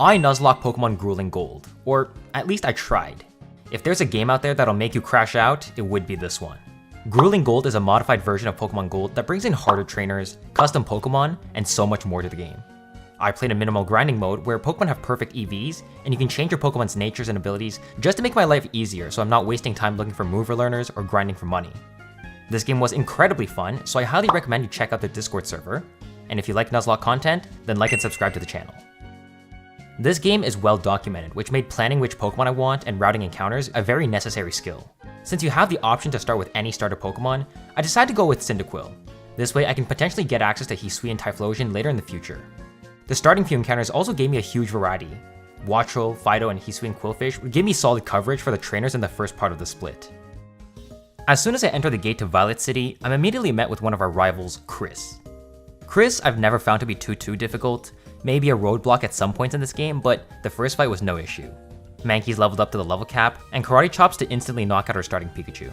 I nuzlocke Pokémon Grueling Gold, or at least I tried. If there's a game out there that'll make you crash out, it would be this one. Grueling Gold is a modified version of Pokemon Gold that brings in harder trainers, custom Pokemon, and so much more to the game. I played a minimal grinding mode where Pokemon have perfect EVs, and you can change your Pokemon's natures and abilities just to make my life easier so I'm not wasting time looking for mover learners or grinding for money. This game was incredibly fun, so I highly recommend you check out the Discord server, and if you like Nuzlocke content, then like and subscribe to the channel. This game is well documented, which made planning which Pokemon I want and routing encounters a very necessary skill. Since you have the option to start with any starter Pokemon, I decided to go with Cyndaquil. This way I can potentially get access to Hisuian and Typhlosion later in the future. The starting few encounters also gave me a huge variety. Wattrel, Fido, and Hisuian Quillfish would give me solid coverage for the trainers in the first part of the split. As soon as I enter the gate to Violet City, I'm immediately met with one of our rivals, Chris. Chris I've never found to be too difficult, maybe a roadblock at some points in this game, but the first fight was no issue. Mankey's leveled up to the level cap, and Karate Chops to instantly knock out our starting Pikachu.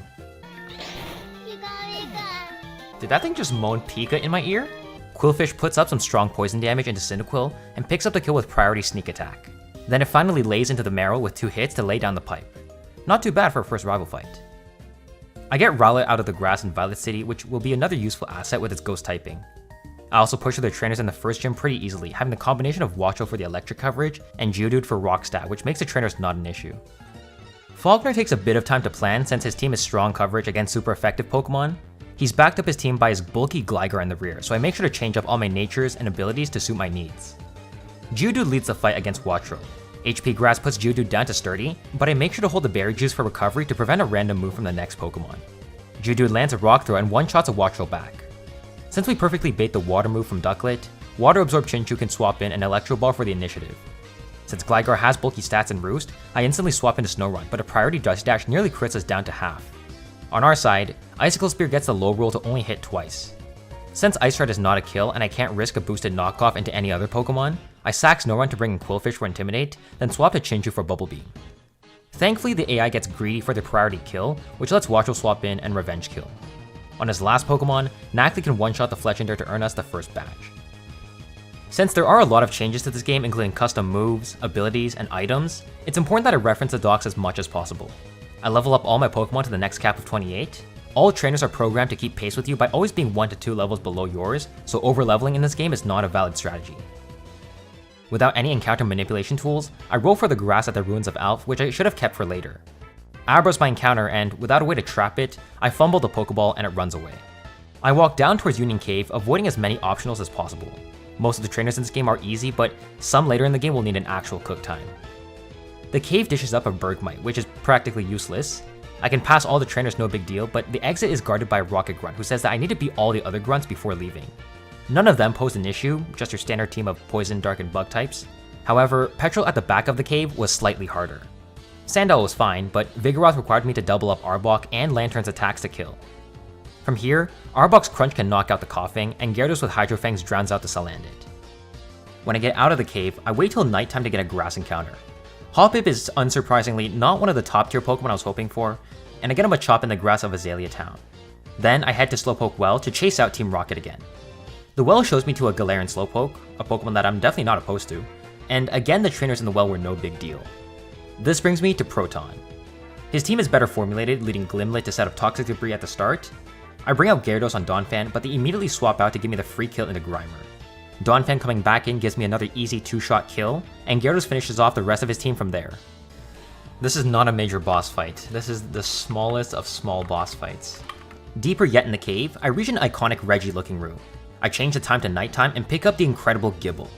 Did that thing just moan Pika in my ear? Quillfish puts up some strong poison damage into Cyndaquil and picks up the kill with priority sneak attack. Then it finally lays into the marrow with 2 hits to lay down the pipe. Not too bad for a first rival fight. I get Rowlet out of the grass in Violet City, which will be another useful asset with its ghost typing. I also push their trainers in the first gym pretty easily, having the combination of Wattrel for the electric coverage and Geodude for rock stat, which makes the trainers not an issue. Falkner takes a bit of time to plan since his team is strong coverage against super effective Pokemon. He's backed up his team by his bulky Gligar in the rear, so I make sure to change up all my natures and abilities to suit my needs. Geodude leads the fight against Wattrel. HP Grass puts Geodude down to sturdy, but I make sure to hold the Berry Juice for recovery to prevent a random move from the next Pokemon. Geodude lands a Rock Throw and one-shots a Wattrel back. Since we perfectly bait the Water move from Ducklet, Water Absorb Chinchou can swap in an Electro Ball for the initiative. Since Gligar has bulky stats and Roost, I instantly swap into Snow Run, but a priority Dust Dash nearly crits us down to half. On our side, Icicle Spear gets the low roll to only hit twice. Since Ice Shard is not a kill and I can't risk a boosted knockoff into any other Pokemon, I sack Snow Run to bring in Quillfish for Intimidate, then swap to Chinchou for Bubble Beam. Thankfully, the AI gets greedy for the priority kill, which lets Wattrel swap in and Revenge Kill. On his last Pokemon, Nacli can one-shot the Fletchinder to earn us the first badge. Since there are a lot of changes to this game, including custom moves, abilities, and items, it's important that I reference the docs as much as possible. I level up all my Pokemon to the next cap of 28. All trainers are programmed to keep pace with you by always being 1 to 2 levels below yours, so over-leveling in this game is not a valid strategy. Without any encounter manipulation tools, I roll for the grass at the Ruins of Alph, which I should have kept for later. Abro's my encounter, and without a way to trap it, I fumble the Pokeball and it runs away. I walk down towards Union Cave, avoiding as many optionals as possible. Most of the trainers in this game are easy, but some later in the game will need an actual cook time. The cave dishes up a Bergmite, which is practically useless. I can pass all the trainers no big deal, but the exit is guarded by a Rocket Grunt who says that I need to beat all the other grunts before leaving. None of them pose an issue, just your standard team of Poison, Dark, and Bug types. However, Petrel at the back of the cave was slightly harder. Sandile was fine, but Vigoroth required me to double up Arbok and Lantern's attacks to kill. From here, Arbok's Crunch can knock out the Coughing, and Gyarados with Hydro Fangs drowns out the Salandit. When I get out of the cave, I wait till nighttime to get a grass encounter. Hoppip is unsurprisingly not one of the top tier Pokemon I was hoping for, and I get him a chop in the grass of Azalea Town. Then I head to Slowpoke Well to chase out Team Rocket again. The well shows me to a Galarian Slowpoke, a Pokemon that I'm definitely not opposed to, and again the trainers in the well were no big deal. This brings me to Proton. His team is better formulated, leading Glimmet to set up Toxic Debris at the start. I bring out Gyarados on Donphan, but they immediately swap out to give me the free kill into Grimer. Donphan coming back in gives me another easy 2-shot kill, and Gyarados finishes off the rest of his team from there. This is not a major boss fight. This is the smallest of small boss fights. Deeper yet in the cave, I reach an iconic Reggie-looking room. I change the time to nighttime and pick up the incredible Gible.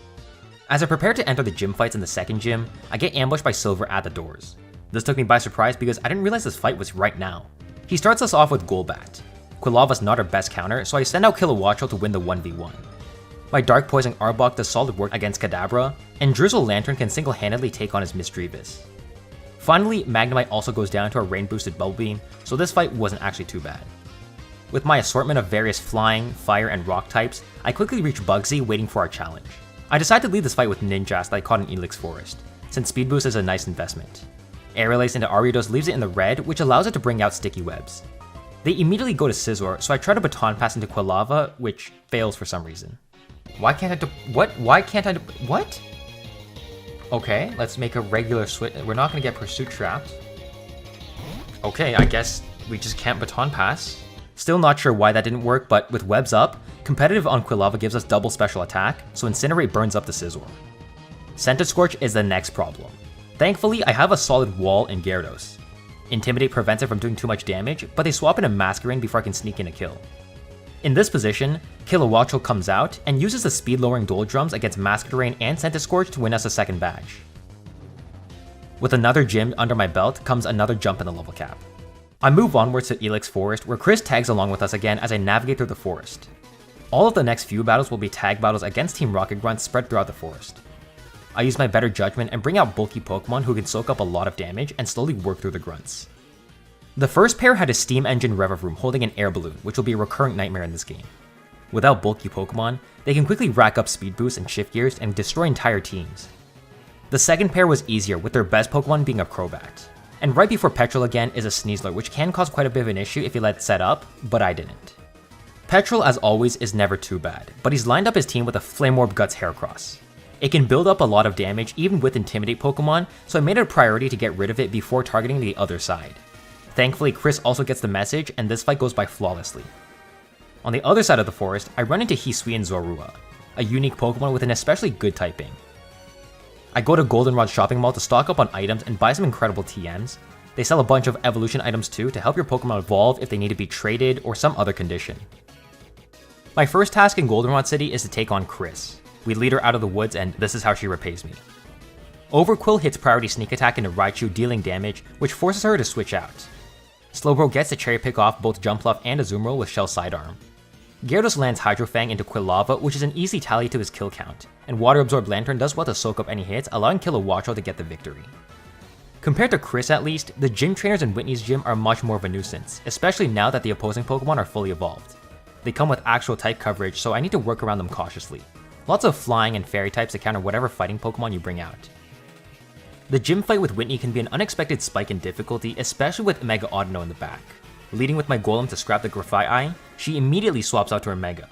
As I prepare to enter the gym fights in the second gym, I get ambushed by Silver at the doors. This took me by surprise because I didn't realize this fight was right now. He starts us off with Golbat. Quilava's not our best counter, so I send out Kilowattrel to win the 1v1. My Dark Poison Arbok does solid work against Kadabra, and Drizzle Lantern can single-handedly take on his Misdreavus. Finally, Magnemite also goes down to a rain-boosted Bubble Beam, so this fight wasn't actually too bad. With my assortment of various flying, fire, and rock types, I quickly reach Bugsy waiting for our challenge. I decide to lead this fight with Ninjask that I caught in Elix Forest, since Speed Boost is a nice investment. Aerial Ace into Ariados leaves it in the red, which allows it to bring out Sticky Webs. They immediately go to Scizor, so I try to Baton Pass into Quilava, which fails for some reason. Why can't I do- what? Why can't I do- what? Okay, let's make a regular switch. We're not gonna get pursuit trapped. Okay, I guess we just can't baton pass. Still not sure why that didn't work, but with webs up, competitive on Quilava gives us double special attack, so Incinerate burns up the Scizor. Center Scorch is the next problem. Thankfully, I have a solid wall in Gyarados. Intimidate prevents it from doing too much damage, but they swap in a Masquerain before I can sneak in a kill. In this position, Kilowattrel comes out and uses the speed-lowering Dual Drums against Masquerain and Center Scorch to win us a second badge. With another gym under my belt comes another jump in the level cap. I move onwards to Elix Forest, where Chris tags along with us again as I navigate through the forest. All of the next few battles will be tag battles against Team Rocket Grunt spread throughout the forest. I use my better judgment and bring out bulky Pokemon who can soak up a lot of damage and slowly work through the grunts. The first pair had a Steam Engine Revavroom holding an air balloon, which will be a recurring nightmare in this game. Without bulky Pokemon, they can quickly rack up speed boosts and shift gears and destroy entire teams. The second pair was easier, with their best Pokemon being a Crobat. And right before Petrel again is a Sneasler, which can cause quite a bit of an issue if you let it set up, but I didn't. Petrel, as always, is never too bad, but he's lined up his team with a Flame Orb Guts Heracross. It can build up a lot of damage even with Intimidate Pokemon, so I made it a priority to get rid of it before targeting the other side. Thankfully, Chris also gets the message, and this fight goes by flawlessly. On the other side of the forest, I run into Hisuian Zorua, a unique Pokemon with an especially good typing. I go to Goldenrod Shopping Mall to stock up on items and buy some incredible TMs. They sell a bunch of evolution items too to help your Pokemon evolve if they need to be traded or some other condition. My first task in Goldenrod City is to take on Chris. We lead her out of the woods and this is how she repays me. Overquill hits priority sneak attack into Raichu, dealing damage, which forces her to switch out. Slowbro gets to cherry pick off both Jumpluff and Azumarill with Shell Sidearm. Gyarados lands Hydro Fang into Quilava, which is an easy tally to his kill count, and Water Absorb Lantern does well to soak up any hits, allowing Kilowattrel to get the victory. Compared to Chris at least, the gym trainers in Whitney's gym are much more of a nuisance, especially now that the opposing Pokemon are fully evolved. They come with actual type coverage, so I need to work around them cautiously. Lots of flying and fairy types to counter whatever fighting Pokemon you bring out. The gym fight with Whitney can be an unexpected spike in difficulty, especially with Mega Audino in the back. Leading with my Golem to scrap the Graphite Eye, she immediately swaps out to her Mega.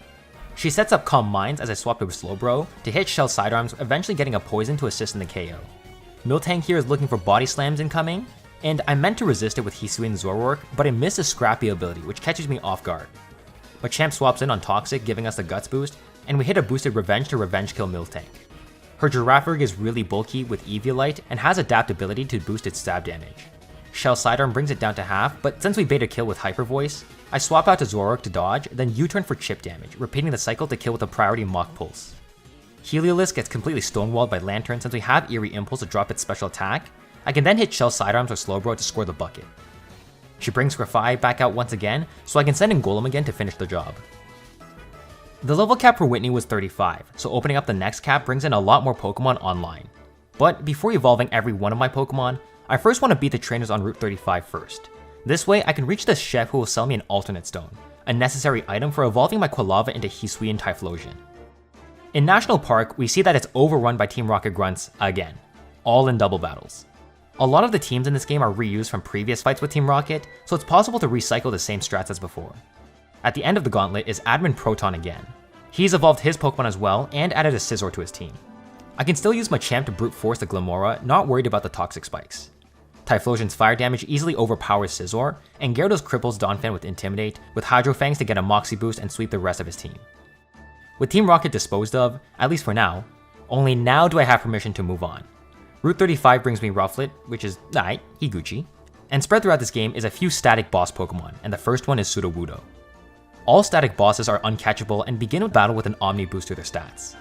She sets up Calm Minds as I swap to Slowbro to hit Shell Sidearms, eventually getting a Poison to assist in the KO. Miltank here is looking for Body Slams incoming, and I meant to resist it with Hisuian Zorork, but I missed a Scrappy ability, which catches me off guard. Machamp swaps in on Toxic, giving us the Guts boost, and we hit a boosted Revenge to Revenge kill Miltank. Her Girafarig is really bulky with Eviolite and has adaptability to boost its stab damage. Shell Sidearm brings it down to half, but since we bait a kill with Hyper Voice, I swap out to Zoroark to dodge, then U-turn for chip damage, repeating the cycle to kill with a priority Mach Pulse. Heliolisk gets completely stonewalled by Lantern since we have Eerie Impulse to drop its special attack. I can then hit Shell Sidearms or Slowbro to score the bucket. She brings Grafai back out once again, so I can send in Golem again to finish the job. The level cap for Whitney was 35, so opening up the next cap brings in a lot more Pokemon online. But before evolving every one of my Pokemon, I first want to beat the trainers on Route 35 first. This way I can reach the chef who will sell me an alternate stone, a necessary item for evolving my Quilava into Hisuian Typhlosion. In National Park, we see that it's overrun by Team Rocket Grunts again, all in double battles. A lot of the teams in this game are reused from previous fights with Team Rocket, so it's possible to recycle the same strats as before. At the end of the gauntlet is Admin Proton again. He's evolved his Pokemon as well and added a Scizor to his team. I can still use Machamp to brute force the Glimmora, not worried about the toxic spikes. Typhlosion's fire damage easily overpowers Scizor, and Gyarados cripples Donphan with Intimidate, with Hydro Fangs to get a Moxie boost and sweep the rest of his team. With Team Rocket disposed of, at least for now, only now do I have permission to move on. Route 35 brings me Rufflet, which is alright, Higuchi, and spread throughout this game is a few static boss Pokemon, and the first one is Sudowoodo. All static bosses are uncatchable and begin with battle with an Omni boost to their stats.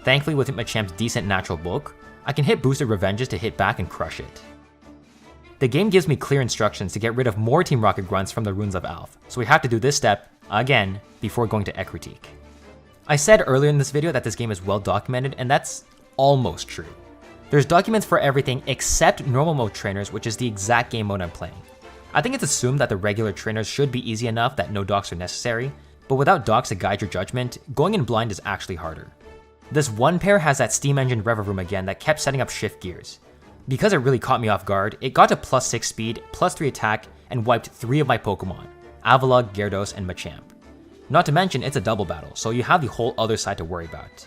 Thankfully with Machamp's decent natural bulk, I can hit boosted Revenges to hit back and crush it. The game gives me clear instructions to get rid of more Team Rocket Grunts from the Runes of Alph, so we have to do this step, again, before going to Ekritique. I said earlier in this video that this game is well documented, and that's almost true. There's documents for everything except normal mode trainers, which is the exact game mode I'm playing. I think it's assumed that the regular trainers should be easy enough that no docs are necessary, but without docs to guide your judgment, going in blind is actually harder. This one pair has that Steam Engine Revavroom again that kept setting up shift gears. Because it really caught me off guard, it got to plus 6 speed, plus 3 attack, and wiped 3 of my Pokemon, Avalugg, Gyarados, and Machamp. Not to mention, it's a double battle, so you have the whole other side to worry about.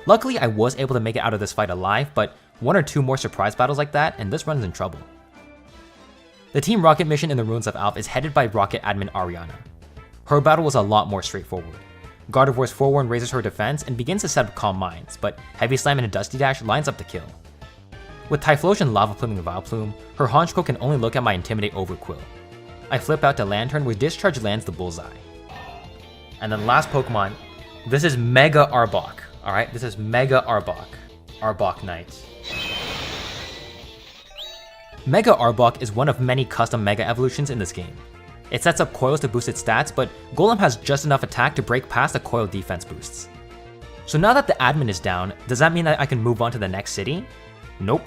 Luckily, I was able to make it out of this fight alive, but 1 or 2 more surprise battles like that, and this run is in trouble. The Team Rocket mission in the Ruins of Alph is headed by Rocket admin Ariana. Her battle was a lot more straightforward. Gardevoir's Forewarn raises her defense and begins to set up Calm Minds, but Heavy Slam and a Dusty Dash lines up the kill. With Typhlosion Lava Pluming Vileplume, her Honchkrow can only look at my Intimidate Overquill. I flip out to Lantern where Discharge lands the bullseye. And then last Pokemon, this is Mega Arbok, alright? This is Mega Arbok. Arbok Knight. Mega Arbok is one of many custom Mega evolutions in this game. It sets up coils to boost its stats, but Golem has just enough attack to break past the coil defense boosts. So now that the admin is down, does that mean that I can move on to the next city? Nope.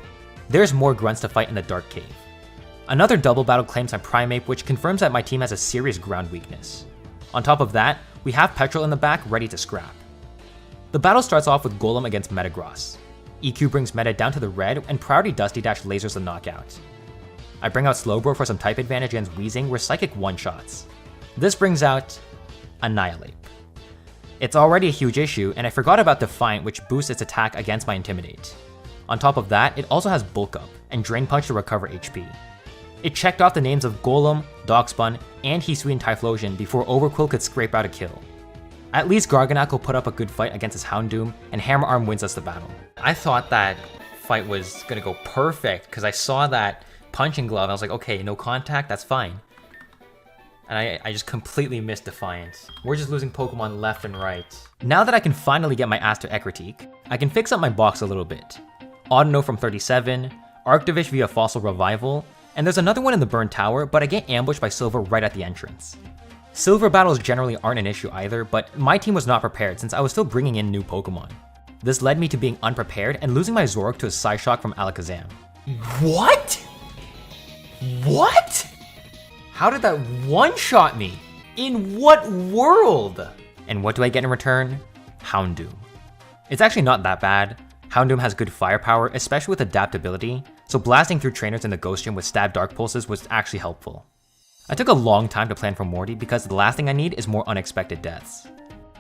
There's more grunts to fight in the Dark Cave. Another double battle claims my Primeape, which confirms that my team has a serious ground weakness. On top of that, we have Petrel in the back ready to scrap. The battle starts off with Golem against Metagross. EQ brings Meta down to the red, and Priority Dusty Dash lasers the knockout. I bring out Slowbro for some type advantage against Weezing, where Psychic one-shots. This brings out Annihilate. It's already a huge issue, and I forgot about Defiant, which boosts its attack against my Intimidate. On top of that, it also has Bulk Up and Drain Punch to recover HP. It checked off the names of Golem, Dogspun, and Hisuian Typhlosion before Overquill could scrape out a kill. At least Garganacl put up a good fight against his Houndoom, and Hammer Arm wins us the battle. I thought that fight was gonna go perfect, because I saw that punching glove, and I was like, okay, no contact, that's fine. And I just completely missed Defiance. We're just losing Pokemon left and right. Now that I can finally get my ass to Ekritique, I can fix up my box a little bit. Audino from 37, Arctovish via Fossil Revival, and there's another one in the Burn Tower, but I get ambushed by Silver right at the entrance. Silver battles generally aren't an issue either, but my team was not prepared since I was still bringing in new Pokemon. This led me to being unprepared and losing my Zoroark to a Psyshock from Alakazam. What? What? How did that one-shot me? In what world? And what do I get in return? Houndoom. It's actually not that bad. Houndoom has good firepower, especially with adaptability, so blasting through trainers in the Ghost Gym with Stab Dark Pulses was actually helpful. I took a long time to plan for Morty because the last thing I need is more unexpected deaths.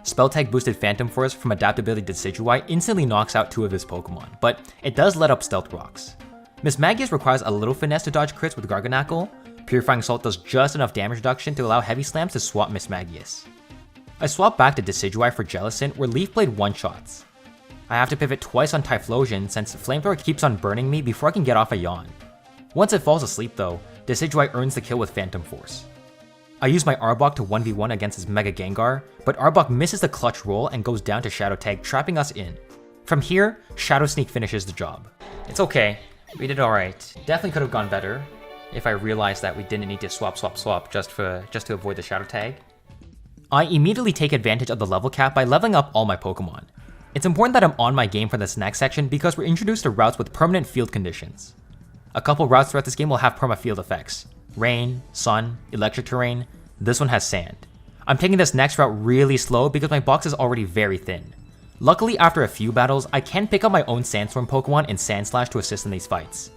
Spell Tag boosted Phantom Force from adaptability Decidueye instantly knocks out 2 of his Pokemon, but it does let up Stealth Rocks. Mismagius requires a little finesse to dodge crits with Garganacl. Purifying Salt does just enough damage reduction to allow Heavy Slams to swap Mismagius. I swap back to Decidueye for Jellicent where Leaf Blade one-shots. I have to pivot twice on Typhlosion since Flamethrower keeps on burning me before I can get off a yawn. Once it falls asleep though, Decidueye earns the kill with Phantom Force. I use my Arbok to 1v1 against his Mega Gengar, but Arbok misses the clutch roll and goes down to Shadow Tag, trapping us in. From here, Shadow Sneak finishes the job. It's okay, we did alright. Definitely could have gone better if I realized that we didn't need to swap just to avoid the Shadow Tag. I immediately take advantage of the level cap by leveling up all my Pokemon. It's important that I'm on my game for this next section because we're introduced to routes with permanent field conditions. A couple routes throughout this game will have perma-field effects. Rain, sun, electric terrain. This one has sand. I'm taking this next route really slow because my box is already very thin. Luckily, after a few battles, I can pick up my own Sandstorm Pokemon and Sandslash to assist in these fights.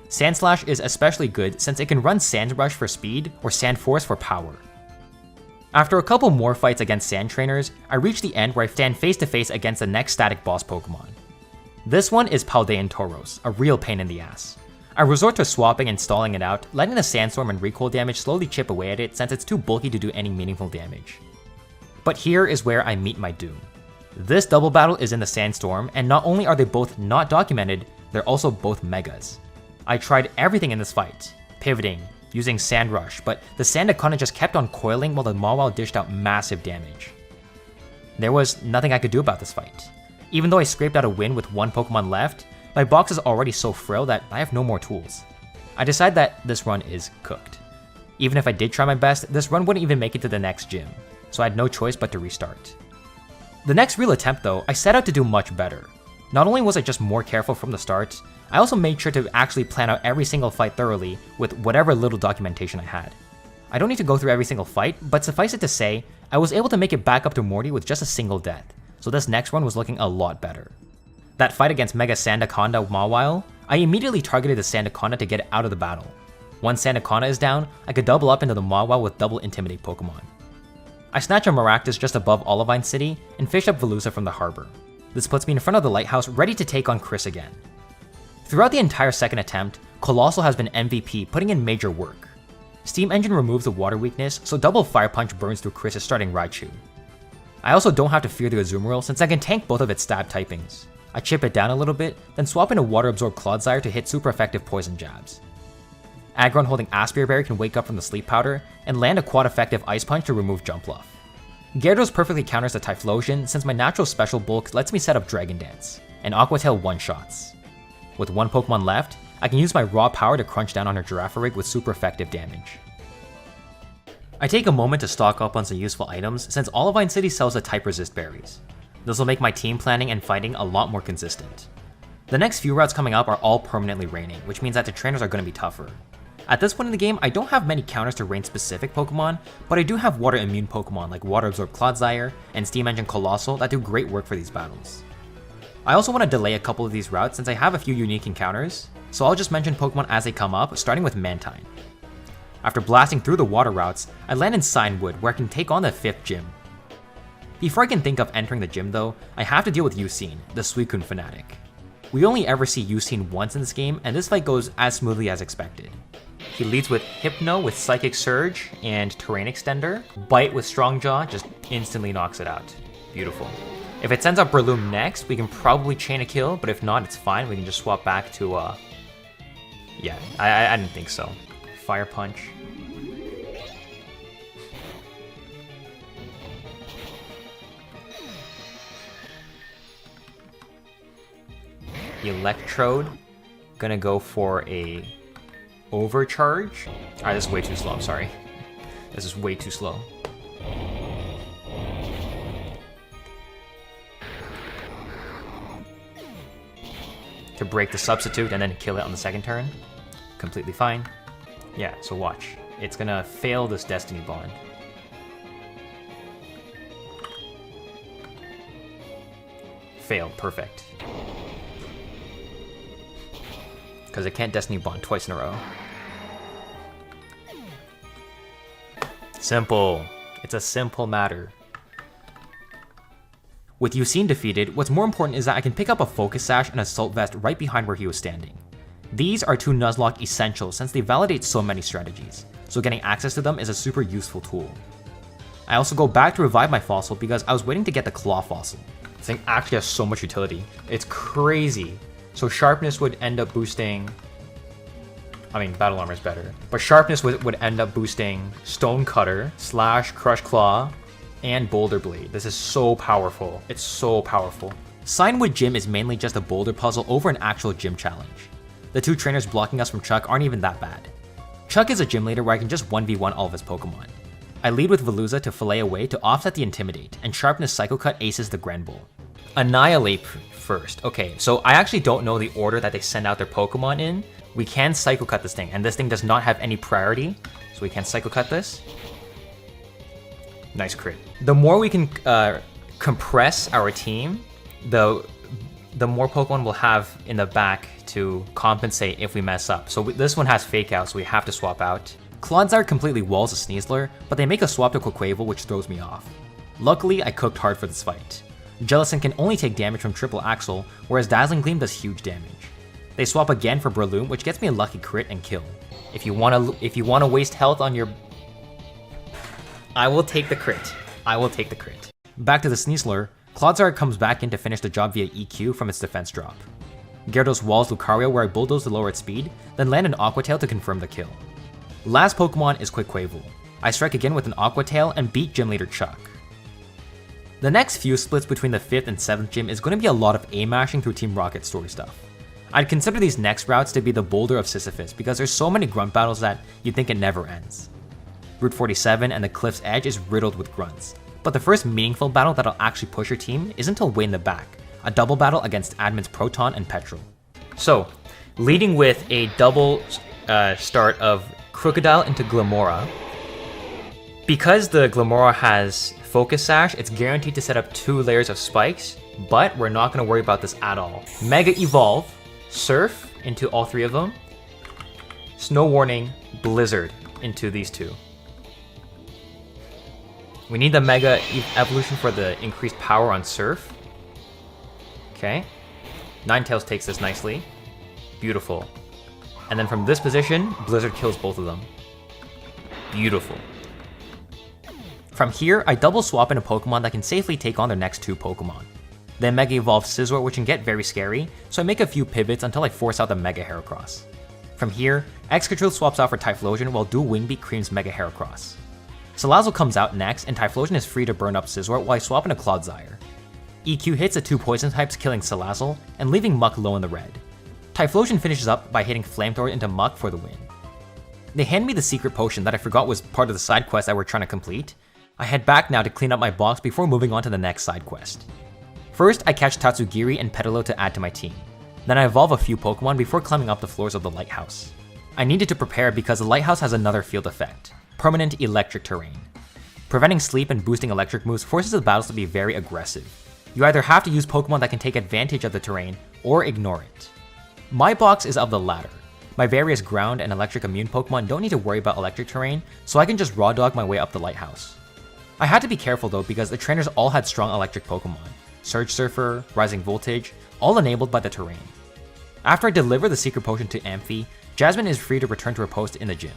Sandslash is especially good since it can run Sand Rush for speed or Sand Force for power. After a couple more fights against Sand Trainers, I reach the end where I stand face to face against the next static boss Pokemon. This one is Paldean Tauros, a real pain in the ass. I resort to swapping and stalling it out, letting the Sandstorm and recoil damage slowly chip away at it since it's too bulky to do any meaningful damage. But here is where I meet my doom. This double battle is in the Sandstorm, and not only are they both not documented, they're also both Megas. I tried everything in this fight, pivoting, using Sand Rush, but the Sandaconda just kept on coiling while the Mawile dished out massive damage. There was nothing I could do about this fight. Even though I scraped out a win with one Pokemon left, my box is already so frail that I have no more tools. I decide that this run is cooked. Even if I did try my best, this run wouldn't even make it to the next gym, so I had no choice but to restart. The next real attempt though, I set out to do much better. Not only was I just more careful from the start, I also made sure to actually plan out every single fight thoroughly with whatever little documentation I had. I don't need to go through every single fight, but suffice it to say, I was able to make it back up to Morty with just a single death, so this next one was looking a lot better. That fight against Mega Sandaconda Mawile, I immediately targeted the Sandaconda to get it out of the battle. Once Sandaconda is down, I could double up into the Mawile with double Intimidate Pokemon. I snatch a Maractus just above Olivine City and fish up Veluza from the harbor. This puts me in front of the Lighthouse ready to take on Chris again. Throughout the entire second attempt, Colossal has been MVP, putting in major work. Steam Engine removes the water weakness, so double Fire Punch burns through Chris's starting Raichu. I also don't have to fear the Azumarill since I can tank both of its stab typings. I chip it down a little bit, then swap in a Water Absorb Clodsire to hit super effective poison jabs. Aggron holding Aspire Berry can wake up from the sleep powder and land a quad effective Ice Punch to remove Jump Bluff. Gyarados perfectly counters the Typhlosion since my natural special bulk lets me set up Dragon Dance, and Aqua Tail one-shots. With one Pokemon left, I can use my raw power to crunch down on her Girafarig with super effective damage. I take a moment to stock up on some useful items since Olivine City sells the type resist berries. This will make my team planning and fighting a lot more consistent. The next few routes coming up are all permanently raining, which means that the trainers are going to be tougher. At this point in the game, I don't have many counters to rain specific Pokemon, but I do have water immune Pokemon like Water Absorb Clodsire and Steam Engine Colossal that do great work for these battles. I also want to delay a couple of these routes since I have a few unique encounters, so I'll just mention Pokemon as they come up, starting with Mantine. After blasting through the water routes, I land in Signwood where I can take on the 5th gym. Before I can think of entering the gym though, I have to deal with Eusine, the Suicune fanatic. We only ever see Eusine once in this game, and this fight goes as smoothly as expected. He leads with Hypno with Psychic Surge and Terrain Extender. Bite with Strong Jaw just instantly knocks it out. Beautiful. If it sends out Breloom next, we can probably chain a kill, but if not, it's fine. We can just swap back to, yeah, I didn't think so. Fire Punch. Electrode. Gonna go for a Overcharge. Alright, this is way too slow, I'm sorry. This is way too slow. To break the substitute and then kill it on the second turn. Completely fine. Yeah, so watch. It's gonna fail this Destiny Bond. Failed, perfect. Because it can't Destiny Bond twice in a row. Simple. It's a simple matter. With Eusine defeated, what's more important is that I can pick up a Focus Sash and Assault Vest right behind where he was standing. These are two Nuzlocke essentials since they validate so many strategies, so getting access to them is a super useful tool. I also go back to revive my fossil because I was waiting to get the Claw fossil. This thing actually has so much utility. It's crazy. So Sharpness would end up boosting... I mean, Battle Armor is better. But Sharpness would end up boosting Stone Cutter, Slash, Crush Claw, and Boulder Blade. This is so powerful. It's so powerful. Signwood Gym is mainly just a boulder puzzle over an actual gym challenge. The two trainers blocking us from Chuck aren't even that bad. Chuck is a gym leader where I can just 1v1 all of his Pokemon. I lead with Veluza to fillet away to offset the Intimidate, and Sharpness Psycho Cut aces the Granbull. Annihilate first. Okay, so I actually don't know the order that they send out their Pokemon in. We can Psycho Cut this thing, and this thing does not have any priority, so we can Psycho Cut this. Nice crit. The more we can compress our team, the more Pokemon we'll have in the back to compensate if we mess up. So this one has Fake Out, so we have to swap out. Clodsire completely walls a Sneasler, but they make a swap to Quaquaval, which throws me off. Luckily, I cooked hard for this fight. Jellicent can only take damage from Triple Axle, whereas Dazzling Gleam does huge damage. They swap again for Breloom, which gets me a lucky crit and kill. If you wanna waste health on your... I will take the crit. I will take the crit. Back to the Sneasler, Clodsire comes back in to finish the job via EQ from its defense drop. Gyarados walls Lucario where I bulldoze to lower its speed, then land an Aqua Tail to confirm the kill. Last Pokemon is Quaquaval. I strike again with an Aqua Tail and beat Gym Leader Chuck. The next few splits between the 5th and 7th gym is going to be a lot of A-mashing through Team Rocket story stuff. I'd consider these next routes to be the Boulder of Sisyphus because there's so many grunt battles that you'd think it never ends. Route 47 and the Cliff's Edge is riddled with grunts, but the first meaningful battle that'll actually push your team is until way in the back, a double battle against Admin's Proton and Petrol. So, leading with a double start of Crocodile into Glamora. Because the Glamora has Focus Sash, it's guaranteed to set up 2 layers of spikes, but we're not going to worry about this at all. Mega Evolve, Surf into all 3 of them, Snow Warning, Blizzard into these 2. We need the Mega Evolution for the increased power on Surf. Okay. Ninetales takes this nicely. Beautiful. And then from this position, Blizzard kills both of them. Beautiful. From here, I double swap in a Pokemon that can safely take on their next 2 Pokemon. Then Mega Evolve Scizor, which can get very scary, so I make a few pivots until I force out the Mega Heracross. From here, Excadrill swaps out for Typhlosion while Dual Wing Beat creams Mega Heracross. Salazzle comes out next, and Typhlosion is free to burn up Scizor while I swap in a Clodsire. EQ hits the 2 poison types, killing Salazzle, and leaving Muck low in the red. Typhlosion finishes up by hitting Flamethrower into Muck for the win. They hand me the secret potion that I forgot was part of the side quest that we're trying to complete. I head back now to clean up my box before moving on to the next side quest. First, I catch Tatsugiri and Petalil to add to my team. Then I evolve a few Pokemon before climbing up the floors of the Lighthouse. I needed to prepare because the Lighthouse has another field effect, permanent electric terrain. Preventing sleep and boosting electric moves forces the battles to be very aggressive. You either have to use Pokemon that can take advantage of the terrain, or ignore it. My box is of the latter. My various ground and electric immune Pokemon don't need to worry about electric terrain, so I can just raw dog my way up the Lighthouse. I had to be careful though because the trainers all had strong electric Pokemon. Surge Surfer, Rising Voltage, all enabled by the terrain. After I deliver the secret potion to Amphi, Jasmine is free to return to her post in the gym.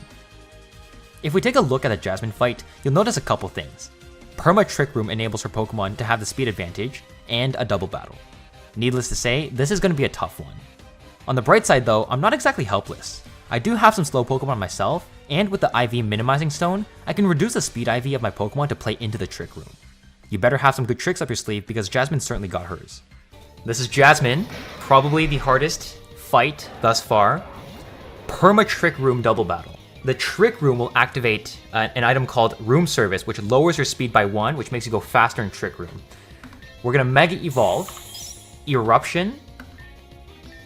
If we take a look at the Jasmine fight, you'll notice a couple things. Perma Trick Room enables her Pokemon to have the speed advantage, and a double battle. Needless to say, this is going to be a tough one. On the bright side though, I'm not exactly helpless. I do have some slow Pokemon myself, and with the IV Minimizing Stone, I can reduce the speed IV of my Pokemon to play into the Trick Room. You better have some good tricks up your sleeve because Jasmine certainly got hers. This is Jasmine, probably the hardest fight thus far. Perma Trick Room double battle. The Trick Room will activate an item called Room Service, which lowers your speed by 1, which makes you go faster in Trick Room. We're gonna Mega Evolve, Eruption,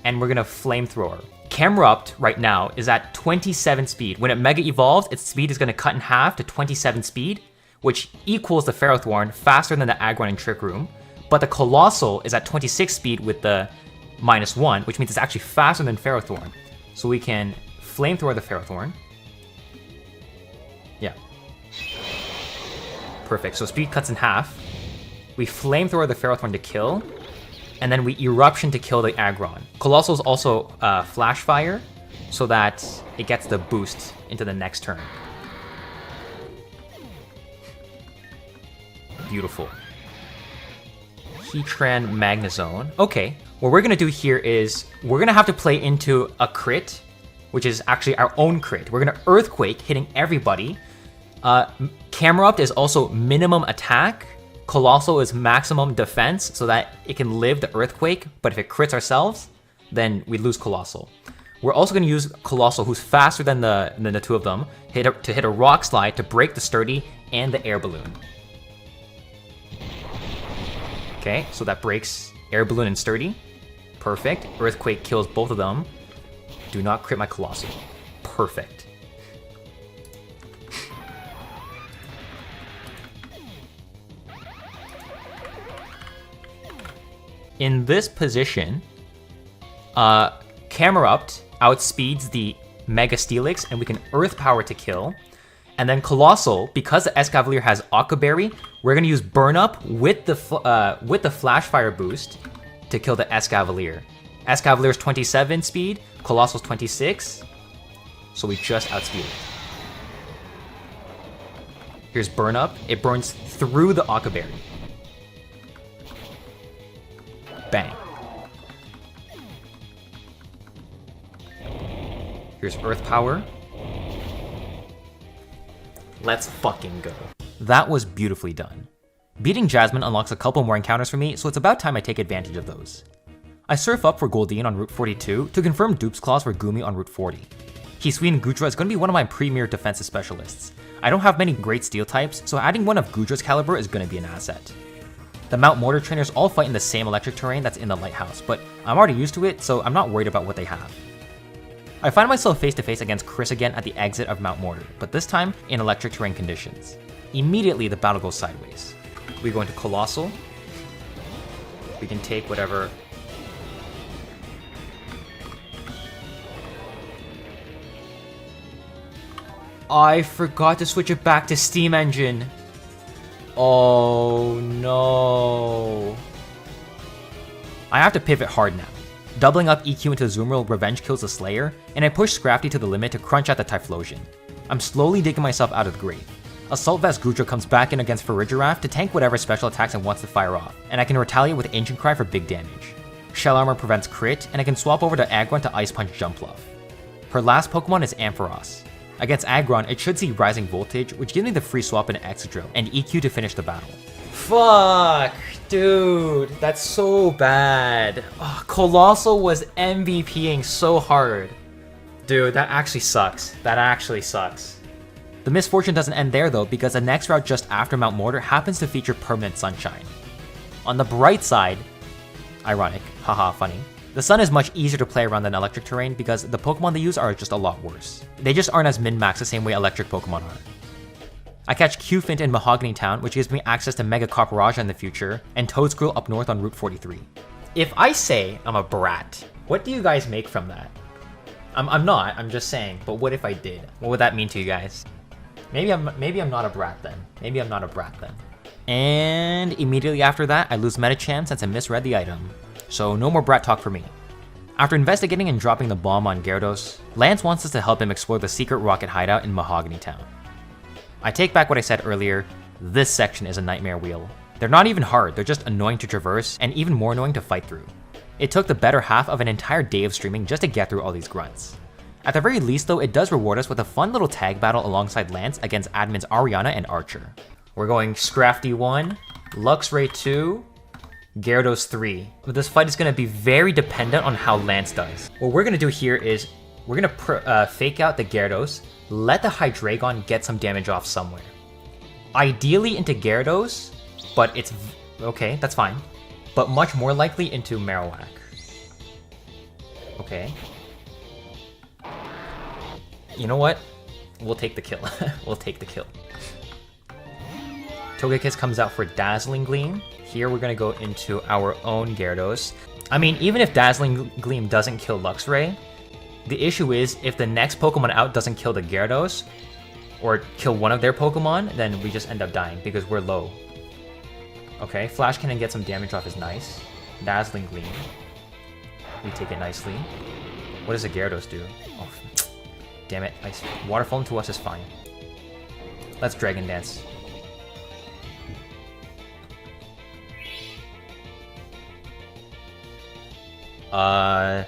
and we're gonna Flamethrower. Camerupt right now is at 27 speed. When it Mega Evolves, its speed is gonna cut in half to 27 speed, which equals the Ferrothorn faster than the Aggron in Trick Room, but the Colossal is at 26 speed with the -1, which means it's actually faster than Ferrothorn. So we can Flamethrower the Ferrothorn. Yeah. Perfect, so speed cuts in half. We Flamethrower the Ferrothorn to kill, and then we Eruption to kill the Aggron. Colossal is also Flash Fire, so that it gets the boost into the next turn. Beautiful. Heatran Magnezone. Okay, what we're gonna do here is we're gonna have to play into a crit, which is actually our own crit. We're gonna Earthquake, hitting everybody. Camerupt is also minimum attack. Colossal is maximum defense, so that it can live the Earthquake, but if it crits ourselves, then we lose Colossal. We're also gonna use Colossal, who's faster than the two of them, to hit a Rock Slide to break the Sturdy and the Air Balloon. Okay, so that breaks Air Balloon and Sturdy. Perfect. Earthquake kills both of them. Do not crit my Colossal. Perfect. In this position, Camerupt outspeeds the Mega Steelix, and we can Earth Power to kill. And then Colossal, because the Escavalier has Aqua Berry, we're gonna use Burn Up with the Flash Fire boost to kill the Escavalier. Escavalier's 27 speed, Colossal's 26, so we just outspeed it. Here's Burn Up. It burns through the Aqua Berry. Bang. Here's Earth Power. Let's fucking go. That was beautifully done. Beating Jasmine unlocks a couple more encounters for me, so it's about time I take advantage of those. I surf up for Goldeen on Route 42 to confirm Dupe's Claws for Gumi on Route 40. Hisui Gudra is going to be one of my premier defensive specialists. I don't have many great steel types, so adding one of Gudra's caliber is going to be an asset. The Mount Mortar trainers all fight in the same electric terrain that's in the Lighthouse, but I'm already used to it, so I'm not worried about what they have. I find myself face to face against Chris again at the exit of Mount Mortar, but this time in electric terrain conditions. Immediately the battle goes sideways. We go into Colossal. We can take whatever. I forgot to switch it back to Steam Engine. Oh no. I have to pivot hard now. Doubling up EQ into Azumarill revenge kills the Slayer, and I push Scrafty to the limit to crunch out the Typhlosion. I'm slowly digging myself out of the grave. Assault Vest Goodra comes back in against Farigiraf to tank whatever special attacks it wants to fire off, and I can retaliate with Ancient Cry for big damage. Shell Armor prevents crit, and I can swap over to Aggron to Ice Punch Jumpluff. Her last Pokemon is Ampharos. Against Aggron, it should see Rising Voltage, which gives me the free swap in Excadrill, and EQ to finish the battle. Fuck, dude, that's so bad. Oh, Colossal was MVPing so hard. Dude, that actually sucks. That actually sucks. The misfortune doesn't end there though, because the next route just after Mount Mortar happens to feature Permanent Sunshine. On the bright side, ironic, haha, funny, the sun is much easier to play around than electric terrain because the Pokemon they use are just a lot worse. They just aren't as min-max the same way electric Pokemon are. I catch Q-Fint in Mahogany Town, which gives me access to Mega Copperajah in the future, and Toedscruel up north on Route 43. If I say I'm a brat, what do you guys make from that? I'm not, I'm just saying, but what if I did? What would that mean to you guys? Maybe I'm not a brat then. Maybe I'm not a brat then. And immediately after that, I lose Medicham since I misread the item. So no more brat talk for me. After investigating and dropping the bomb on Gyarados, Lance wants us to help him explore the secret rocket hideout in Mahogany Town. I take back what I said earlier, this section is a nightmare wheel. They're not even hard, they're just annoying to traverse and even more annoying to fight through. It took the better half of an entire day of streaming just to get through all these grunts. At the very least though, it does reward us with a fun little tag battle alongside Lance against admins Ariana and Archer. We're going Scrafty 1, Luxray 2, Gyarados 3. But this fight is going to be very dependent on how Lance does. What we're going to do here is, we're going to fake out the Gyarados, let the Hydreigon get some damage off somewhere. Ideally into Gyarados, but it's... okay, that's fine. But much more likely into Marowak. Okay. You know what? We'll take the kill. We'll take the kill. Togekiss comes out for Dazzling Gleam. Here we're going to go into our own Gyarados. I mean, even if Dazzling Gleam doesn't kill Luxray, the issue is if the next Pokemon out doesn't kill the Gyarados, or kill one of their Pokemon, then we just end up dying because we're low. Okay, Flash Cannon get some damage off is nice. Dazzling Gleam. We take it nicely. What does the Gyarados do? Oh, damn it. Waterfall into us is fine. Let's Dragon Dance. I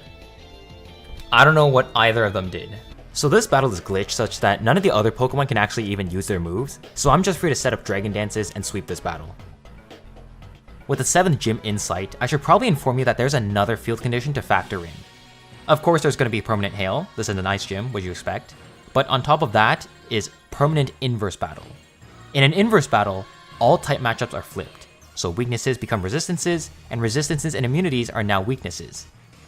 don't know what either of them did. So this battle is glitched such that none of the other Pokemon can actually even use their moves, so I'm just free to set up Dragon Dances and sweep this battle. With the 7th gym in sight, I should probably inform you that there's another field condition to factor in. Of course there's going to be Permanent Hail, this is a nice gym, what you expect, but on top of that is Permanent Inverse Battle. In an Inverse Battle, all type matchups are flipped, so weaknesses become resistances, and resistances and immunities are now weaknesses.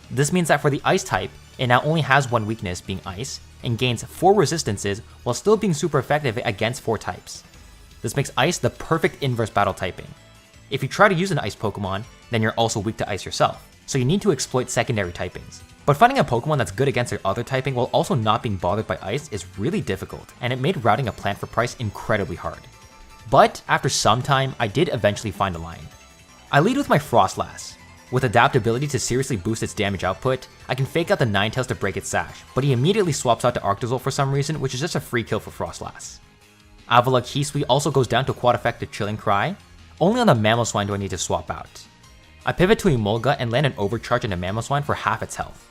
This means that for the Ice type, it now only has one weakness, being Ice, and gains 4 resistances while still being super effective against 4 types. This makes Ice the perfect inverse battle typing. If you try to use an Ice Pokemon, then you're also weak to Ice yourself, so you need to exploit secondary typings. But finding a Pokemon that's good against their other typing while also not being bothered by Ice is really difficult, and it made routing a plan for Pryce incredibly hard. But after some time, I did eventually find a line. I lead with my Frostlass. With adaptability to seriously boost its damage output, I can fake out the Ninetales to break its sash, but he immediately swaps out to Arctozolt for some reason, which is just a free kill for Frostlass. Avalugg Heatsuite also goes down to quad effective Chilling Cry. Only on the Mamoswine do I need to swap out. I pivot to Emolga and land an overcharge into Mamoswine for half its health.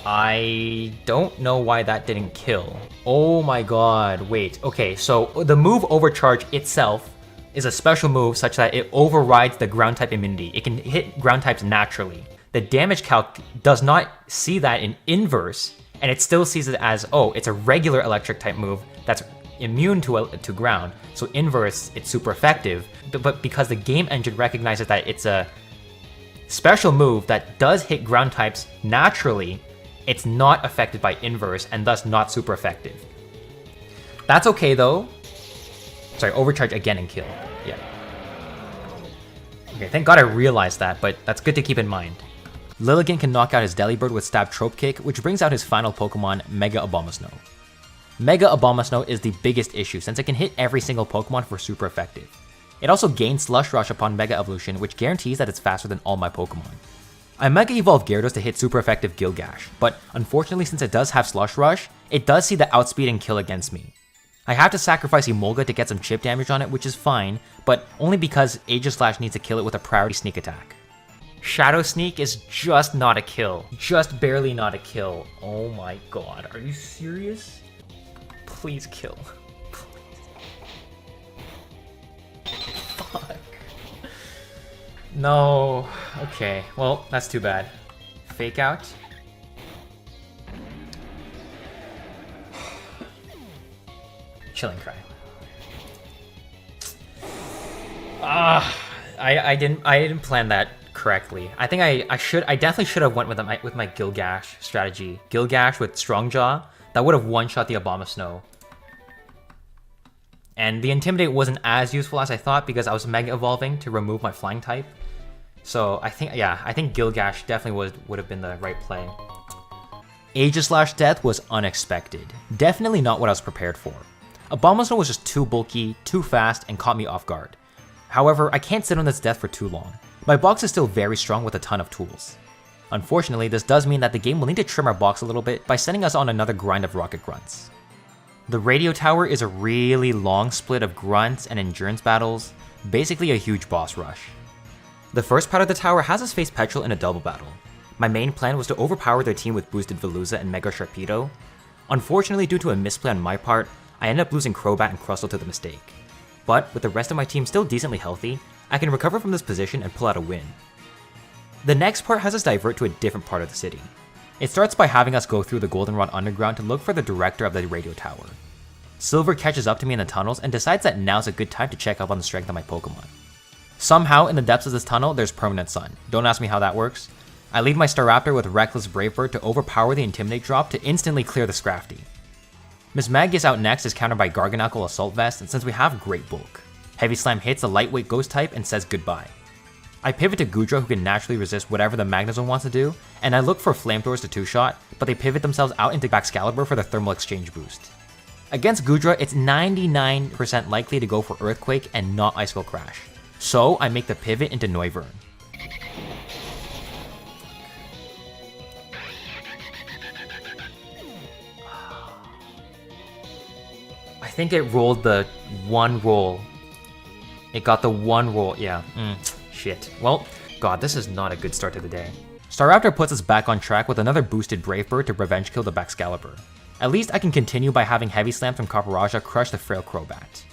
I don't know why that didn't kill. Oh my god, wait. Okay, so the move Overcharge itself is a special move such that it overrides the ground type immunity. It can hit ground types naturally. The damage calc does not see that in inverse, and it still sees it as, oh, it's a regular electric type move that's immune to ground. So inverse, it's super effective, but because the game engine recognizes that it's a special move that does hit ground types naturally, it's not affected by inverse and thus not super effective. That's okay though. Sorry, overcharge again and kill. Yeah. Okay, thank god I realized that, but that's good to keep in mind. Lilligant can knock out his Delibird with Stab Trope Kick, which brings out his final Pokemon, Mega Abomasnow. Mega Abomasnow is the biggest issue since it can hit every single Pokemon for super effective. It also gains Slush Rush upon Mega Evolution, which guarantees that it's faster than all my Pokemon. I Mega Evolve Gyarados to hit super effective Gilgash, but unfortunately since it does have Slush Rush, it does see the outspeed and kill against me. I have to sacrifice Emolga to get some chip damage on it, which is fine, but only because Aegislash needs to kill it with a priority sneak attack. Shadow Sneak is just not a kill. Just barely not a kill. Oh my god, are you serious? Please kill. Fuck. No. Okay, well, that's too bad. Fake out. Chilling Cry. I didn't plan that correctly. I think I definitely should have went with my Gilgash strategy. Gilgash with Strong Jaw, that would have one-shot the Abomasnow. And the Intimidate wasn't as useful as I thought because I was Mega Evolving to remove my Flying type. So I think Gilgash definitely would have been the right play. Aegislash death was unexpected. Definitely not what I was prepared for. Abomasnow was just too bulky, too fast, and caught me off guard. However, I can't sit on this death for too long. My box is still very strong with a ton of tools. Unfortunately, this does mean that the game will need to trim our box a little bit by sending us on another grind of Rocket Grunts. The Radio Tower is a really long split of grunts and endurance battles, basically a huge boss rush. The first part of the tower has us face Petrel in a double battle. My main plan was to overpower their team with boosted Veluza and Mega Sharpedo. Unfortunately, due to a misplay on my part, I ended up losing Crobat and Crustle to the mistake. But with the rest of my team still decently healthy, I can recover from this position and pull out a win. The next part has us divert to a different part of the city. It starts by having us go through the Goldenrod Underground to look for the director of the radio tower. Silver catches up to me in the tunnels and decides that now's a good time to check up on the strength of my Pokemon. Somehow, in the depths of this tunnel, there's Permanent Sun. Don't ask me how that works. I lead my Staraptor with Reckless Brave Bird to overpower the Intimidate drop to instantly clear the Scrafty. Miss Mag out next is countered by Garganacl Assault Vest, and since we have great bulk, Heavy Slam hits the lightweight Ghost type and says goodbye. I pivot to Goodra, who can naturally resist whatever the Magnezone wants to do, and I look for Flamethrowers to two-shot, but they pivot themselves out into Baxcalibur for the Thermal Exchange boost. Against Goodra, it's 99% likely to go for Earthquake and not Icicle Crash, so I make the pivot into Noivern. I think it rolled the one roll. It got the one roll, yeah. Shit. Well, god, this is not a good start to the day. Staraptor puts us back on track with another boosted Brave Bird to revenge kill the Baxcalibur. At least I can continue by having Heavy Slam from Copperajah crush the frail Crobat.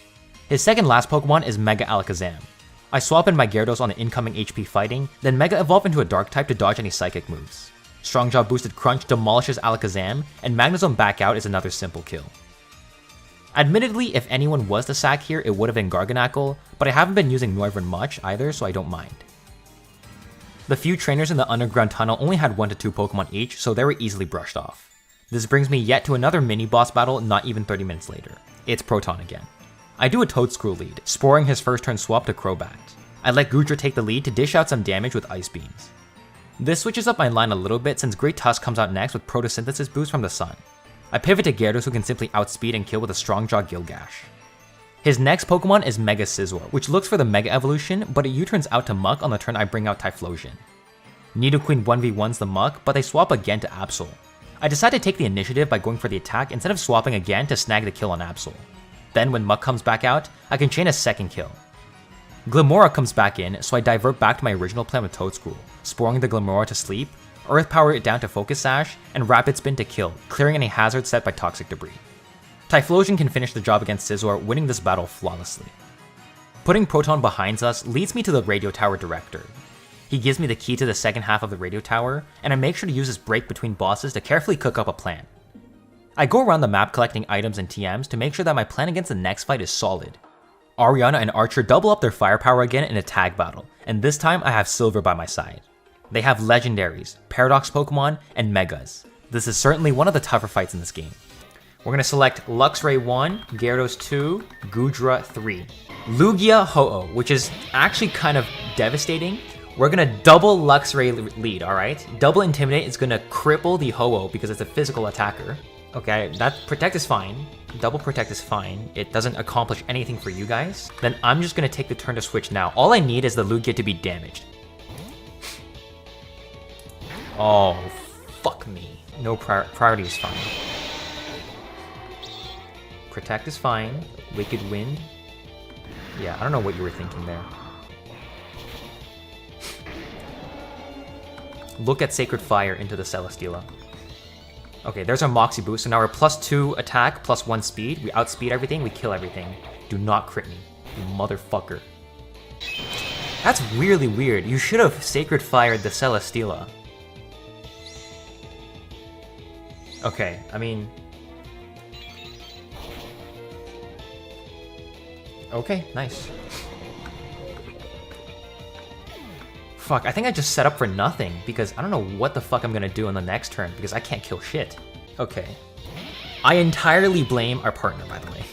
His second last Pokemon is Mega Alakazam. I swap in my Gyarados on the incoming HP fighting, then Mega Evolve into a Dark type to dodge any Psychic moves. Strongjaw boosted Crunch demolishes Alakazam, and Magnezone back out is another simple kill. Admittedly, if anyone was to sack here, it would have been Garganacl, but I haven't been using Noivern much either, so I don't mind. The few trainers in the underground tunnel only had 1 to 2 Pokemon each, so they were easily brushed off. This brings me yet to another mini-boss battle not even 30 minutes later. It's Proton again. I do a Toadscrew lead, sporing his first turn swap to Crobat. I let Goodra take the lead to dish out some damage with Ice Beams. This switches up my line a little bit since Great Tusk comes out next with Photosynthesis boost from the sun. I pivot to Gyarados, who can simply outspeed and kill with a Strongjaw Gilgash. His next Pokemon is Mega Scizor, which looks for the Mega Evolution, but it U-turns out to Muck on the turn I bring out Typhlosion. Nidoqueen 1v1s the Muck, but they swap again to Absol. I decide to take the initiative by going for the attack instead of swapping again to snag the kill on Absol. Then when Muck comes back out, I can chain a second kill. Glimmora comes back in, so I divert back to my original plan with Toadscrew, sporing the Glimmora to sleep, Earth Power it down to Focus Sash, and Rapid Spin to kill, clearing any hazards set by Toxic Debris. Typhlosion can finish the job against Scizor, winning this battle flawlessly. Putting Proton behind us leads me to the Radio Tower Director. He gives me the key to the second half of the Radio Tower, and I make sure to use this break between bosses to carefully cook up a plan. I go around the map collecting items and TMs to make sure that my plan against the next fight is solid. Ariana and Archer double up their firepower again in a tag battle, and this time I have Silver by my side. They have Legendaries, Paradox Pokemon, and Megas. This is certainly one of the tougher fights in this game. We're going to select Luxray 1, Gyarados 2, Goodra 3. Lugia Ho-Oh, which is actually kind of devastating. We're going to double Luxray lead, alright? Double Intimidate is going to cripple the Ho-Oh because it's a physical attacker. Okay, that protect is fine. Double protect is fine. It doesn't accomplish anything for you guys. Then I'm just gonna take the turn to switch now. All I need is the Lugia to be damaged. Oh, fuck me. No priority is fine. Protect is fine. Wicked Wind. Yeah, I don't know what you were thinking there. Look at Sacred Fire into the Celesteela. Okay, there's our Moxie boost, so now we're +2 attack, +1 speed. We outspeed everything, we kill everything. Do not crit me, you motherfucker. That's really weird. You should have Sacred Fired the Celesteela. Okay, I mean... Okay, nice. Fuck, I think I just set up for nothing, because I don't know what the fuck I'm gonna do on the next turn, because I can't kill shit. Okay. I entirely blame our partner, by the way.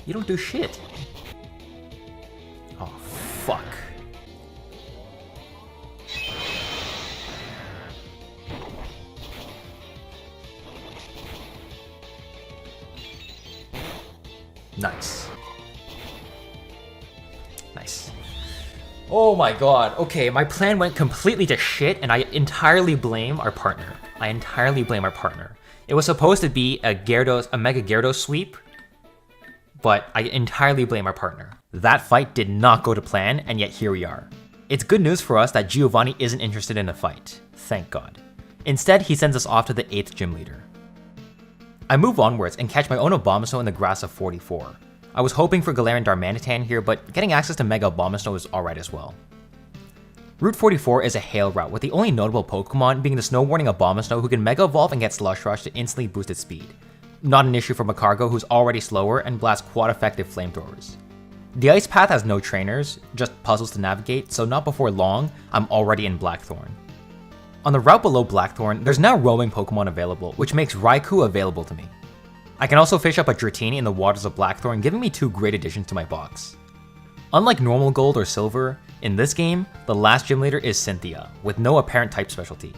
You don't do shit. Oh, fuck. Nice. Nice. Oh my god. Okay, my plan went completely to shit, and I entirely blame our partner. I entirely blame our partner. It was supposed to be a Mega Gyarados sweep, but I entirely blame our partner. That fight did not go to plan, and yet here we are. It's good news for us that Giovanni isn't interested in a fight. Thank God. Instead, he sends us off to the 8th gym leader. I move onwards and catch my own Abomasnow in the grass of 44. I was hoping for Galarian Darmanitan here, but getting access to Mega Abomasnow is alright as well. Route 44 is a hail route, with the only notable Pokemon being the Snow Warning Abomasnow who can Mega Evolve and get Slush Rush to instantly boost its speed. Not an issue for Magcargo, who's already slower and blasts quad effective flamethrowers. The Ice Path has no trainers, just puzzles to navigate, so not before long, I'm already in Blackthorn. On the route below Blackthorn, there's now roaming Pokemon available, which makes Raikou available to me. I can also fish up a Dratini in the waters of Blackthorn, giving me 2 great additions to my box. Unlike normal Gold or Silver, in this game, the last gym leader is Cynthia, with no apparent type specialty.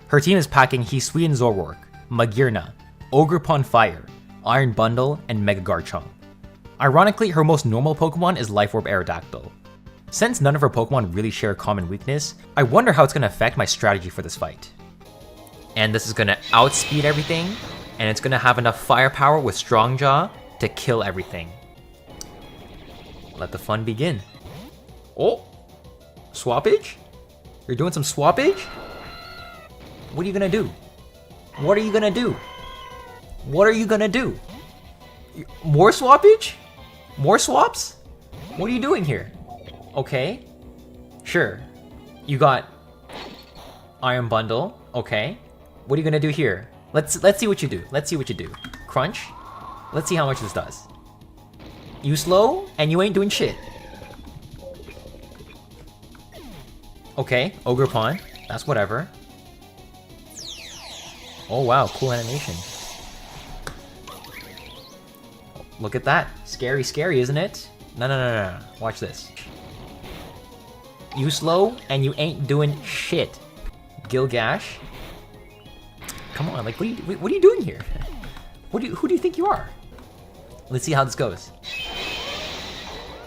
Her team is packing Hisui and Zorwork, Magearna, Ogerpon Fire, Iron Bundle, and Mega Garchomp. Ironically, her most normal Pokemon is Life Orb Aerodactyl. Since none of her Pokemon really share a common weakness, I wonder how it's going to affect my strategy for this fight. And this is going to outspeed everything, and it's gonna have enough firepower with Strong Jaw to kill everything. Let the fun begin. Oh! Swappage? You're doing some swappage? What are you gonna do? What are you gonna do? What are you gonna do? More swappage? More swaps? What are you doing here? Okay. Sure. You got Iron Bundle. Okay. What are you gonna do here? Let's see what you do. Let's see what you do. Crunch. Let's see how much this does. You slow, and you ain't doing shit. Okay, Ogerpon. That's whatever. Oh wow, cool animation. Look at that. Scary, scary, isn't it? No. Watch this. You slow, and you ain't doing shit. Gilgash. Come on, like, what are you doing here? Who do you think you are? Let's see how this goes.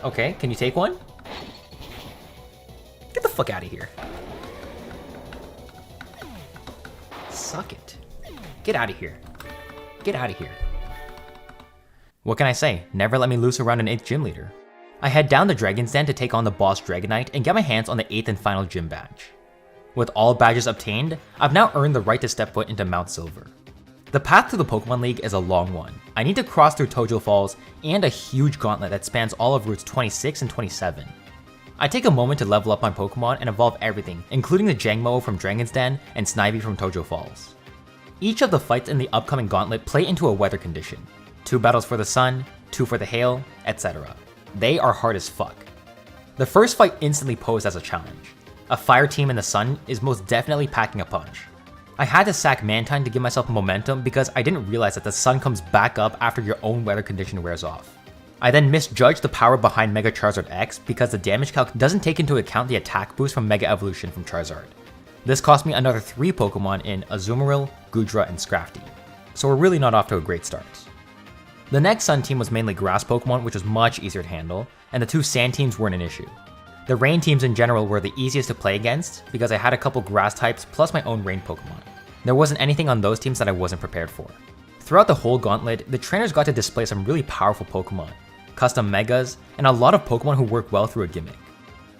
Okay, can you take one? Get the fuck out of here. Suck it. Get out of here. Get out of here. What can I say? Never let me loose around an 8th gym leader. I head down the Dragon's Den to take on the boss Dragonite and get my hands on the 8th and final gym badge. With all badges obtained, I've now earned the right to step foot into Mount Silver. The path to the Pokemon League is a long one. I need to cross through Tojo Falls and a huge gauntlet that spans all of routes 26 and 27. I take a moment to level up my Pokemon and evolve everything, including the Jangmo from Dragon's Den and Snivy from Tojo Falls. Each of the fights in the upcoming gauntlet play into a weather condition. 2 battles for the sun, 2 for the hail, etc. They are hard as fuck. The first fight instantly posed as a challenge. A fire team in the sun is most definitely packing a punch. I had to sack Mantine to give myself momentum because I didn't realize that the sun comes back up after your own weather condition wears off. I then misjudged the power behind Mega Charizard X because the damage calc doesn't take into account the attack boost from Mega Evolution from Charizard. This cost me another 3 Pokemon in Azumarill, Goodra, and Scrafty. so we're really not off to a great start. The next Sun team was mainly grass Pokemon, which was much easier to handle, and the two Sand teams weren't an issue. The Rain teams in general were the easiest to play against because I had a couple grass types plus my own Rain Pokemon. There wasn't anything on those teams that I wasn't prepared for. Throughout the whole gauntlet, the trainers got to display some really powerful Pokemon, custom Megas, and a lot of Pokemon who work well through a gimmick.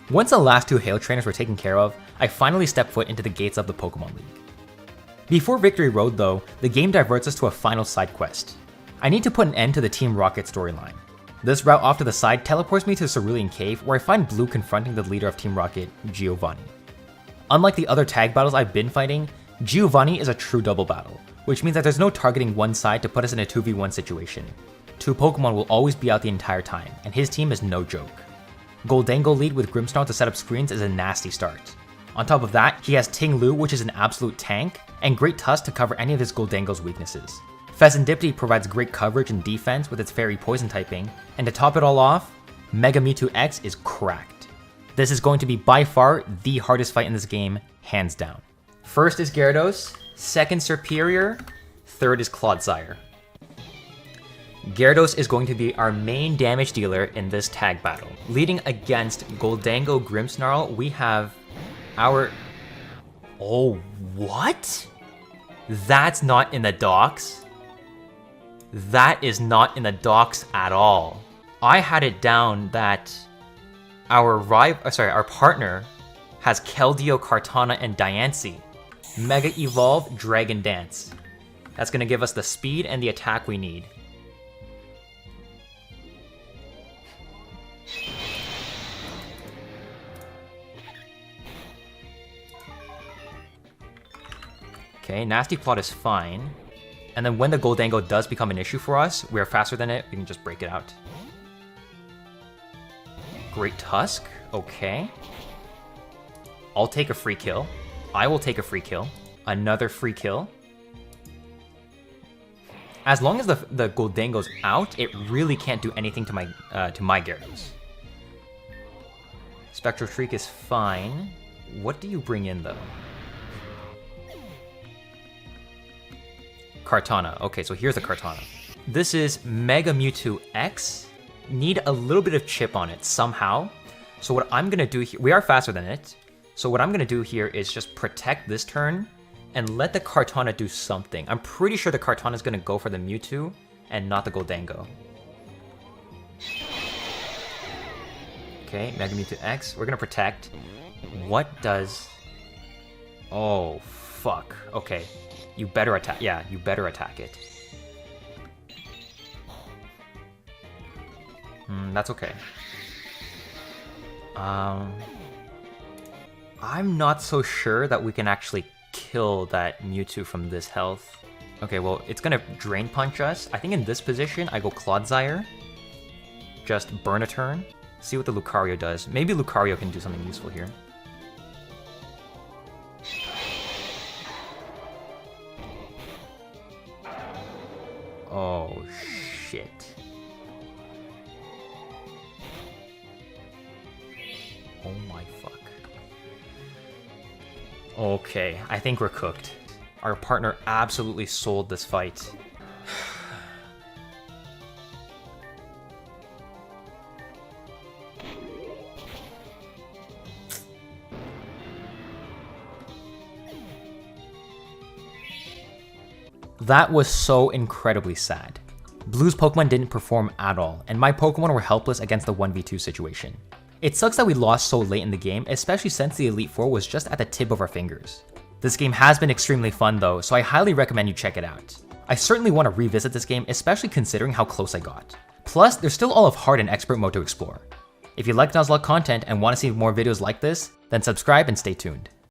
Once the last two Hail trainers were taken care of, I finally stepped foot into the gates of the Pokemon League. Before Victory Road though, the game diverts us to a final side quest. I need to put an end to the Team Rocket storyline. This route off to the side teleports me to Cerulean Cave, where I find Blue confronting the leader of Team Rocket, Giovanni. Unlike the other tag battles I've been fighting, Giovanni is a true double battle, which means that there's no targeting one side to put us in a 2v1 situation. Two Pokemon will always be out the entire time, and his team is no joke. Goldango lead with Grimmsnarl to set up screens is a nasty start. On top of that, he has Ting Lu, which is an absolute tank, and Great Tusk to cover any of his Goldango's weaknesses. Pheasantipity provides great coverage and defense with its Fairy Poison typing, and to top it all off, Mega Mewtwo X is cracked. This is going to be by far the hardest fight in this game, hands down. First is Gyarados, second Serperior, third is Clodsire. Gyarados is going to be our main damage dealer in this tag battle. Leading against Goldango Grimmsnarl, we have our... Oh, what? That's not in the docs? That is not in the docs at all. I had it down that our partner has Keldeo, Kartana, and Diancie. Mega Evolve, Dragon Dance. That's gonna give us the speed and the attack we need. Okay, Nasty Plot is fine. And then when the Goldango does become an issue for us, we are faster than it, we can just break it out. Great Tusk, okay. I'll take a free kill. I will take a free kill. Another free kill. As long as the Goldango's out, it really can't do anything to my Gyarados. Spectral Shriek is fine. What do you bring in though? Kartana. Okay, so here's a Kartana. This is Mega Mewtwo X. Need a little bit of chip on it somehow. So what I'm gonna do here, we are faster than it. So what I'm gonna do here is just protect this turn and let the Kartana do something. I'm pretty sure the Kartana is gonna go for the Mewtwo and not the Goldango. Okay, Mega Mewtwo X. We're gonna protect. What does... Oh, fuck. Okay. You better attack. Yeah, you better attack it. That's okay. I'm not so sure that we can actually kill that Mewtwo from this health. Okay, well, it's gonna Drain Punch us. I think in this position, I go Clodsire. Just burn a turn. See what the Lucario does. Maybe Lucario can do something useful here. Oh, shit. Oh my fuck. Okay, I think we're cooked. Our partner absolutely sold this fight. That was so incredibly sad. Blue's Pokemon didn't perform at all, and my Pokemon were helpless against the 1v2 situation. It sucks that we lost so late in the game, especially since the Elite Four was just at the tip of our fingers. This game has been extremely fun though, so I highly recommend you check it out. I certainly want to revisit this game, especially considering how close I got. Plus, there's still all of Hard and Expert mode to explore. If you like Nuzlocke content and want to see more videos like this, then subscribe and stay tuned.